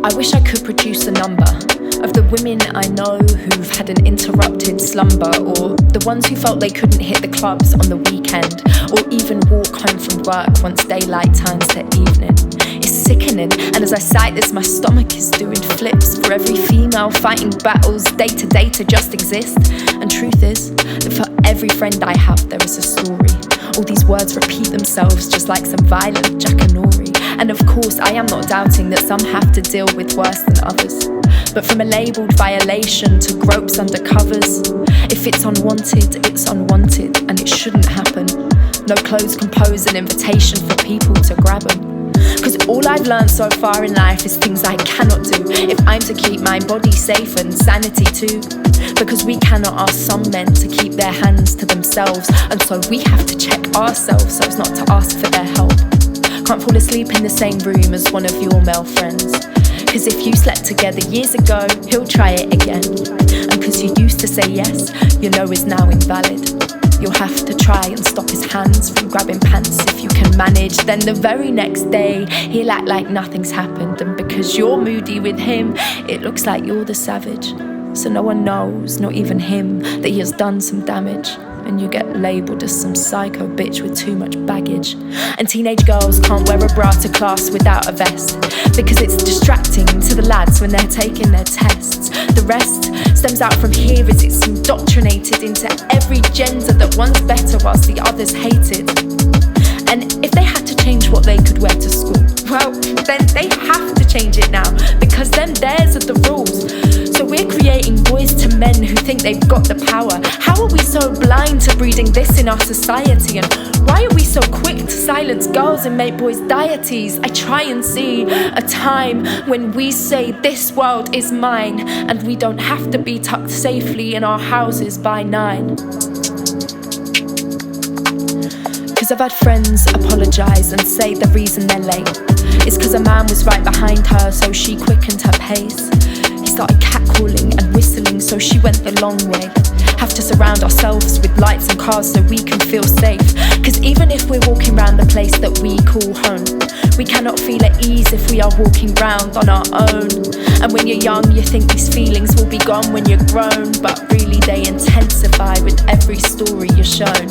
I wish I could produce a number of the women I know who've had an interrupted slumber, or the ones who felt they couldn't hit the clubs on the weekend, or even walk home from work once daylight turns to evening. It's sickening, and as I cite this, my stomach is doing flips for every female fighting battles day to day to just exist. And truth is that for every friend I have, there is a story. All these words repeat themselves just like some violent jackanory. And of course, I am not doubting that some have to deal with worse than others. But from a labelled violation to gropes under covers, if it's unwanted, it's unwanted, and it shouldn't happen. No clothes can pose an invitation for people to grab them. Cause all I've learned so far in life is things I cannot do if I'm to keep my body safe and sanity too. Because we cannot ask some men to keep their hands to themselves, and so we have to check ourselves so as not to ask for their help. Can't fall asleep in the same room as one of your male friends, cause if you slept together years ago, he'll try it again. And cause you used to say yes, your no is now invalid. You'll have to try and stop his hands from grabbing pants if you can manage. Then the very next day, he'll act like nothing's happened. And because you're moody with him, it looks like you're the savage. So no one knows, not even him, that he has done some damage. And you get labelled as some psycho bitch with too much baggage. And teenage girls can't wear a bra to class without a vest, because it's distracting to the lads when they're taking their tests. The rest stems out from here as it's indoctrinated into every gender that one's better whilst the others hated. And if they had to change what they could wear to school, well, then they have to change it now, because then theirs are the rules. So we're creating boys to men who think they've got the power. How are we so blind to breeding this in our society? And why are we so quick to silence girls and make boys deities? I try and see a time when we say this world is mine, and we don't have to be tucked safely in our houses by 9. Cause I've had friends apologise and say the reason they're late is cause a man was right behind her, so she quickened her pace. He started catcalling and whistling, so she went the long way. Have to surround ourselves with lights and cars so we can feel safe. Cause even if we're walking round the place that we call home, we cannot feel at ease if we are walking round on our own. And when you're young, you think these feelings will be gone when you're grown, but really they intensify with every story you're shown.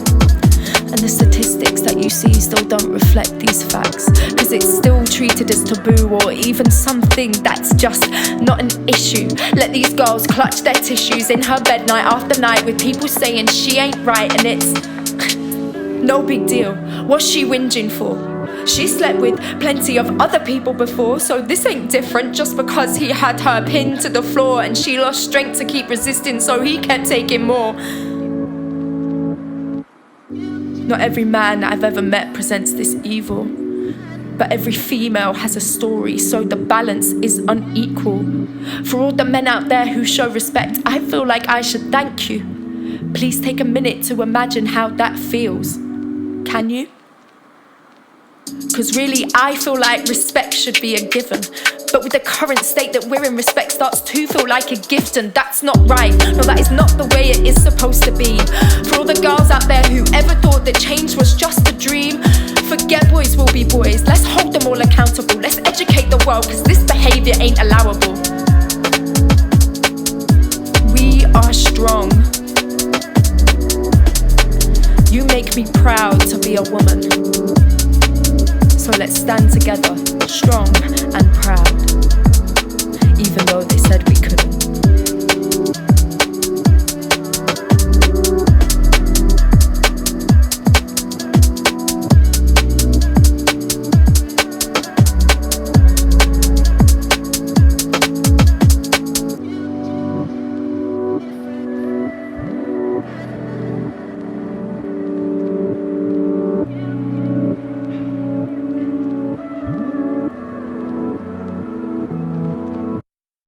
And the statistics that you see still don't reflect these facts, cause it's still treated as taboo, or even something that's just not an issue. Let these girls clutch their tissues in her bed night after night with people saying she ain't right, and it's no big deal. What's she whinging for? She slept with plenty of other people before, so this ain't different just because he had her pinned to the floor and she lost strength to keep resisting, so he kept taking more. Not every man I've ever met presents this evil, but every female has a story, so the balance is unequal. For all the men out there who show respect, I feel like I should thank you. Please take a minute to imagine how that feels. Can you? Cause really I feel like respect should be a given, but with the current state that we're in, respect starts to feel like a gift, and that's not right. No, that is not the way it is supposed to be. For all the girls out there who ever thought that change was just a dream, forget boys will be boys. Let's hold them all accountable. Let's educate the world, cause this behaviour ain't allowable. We are strong. You make me proud to be a woman. So let's stand together, strong and proud, even though they said we couldn't.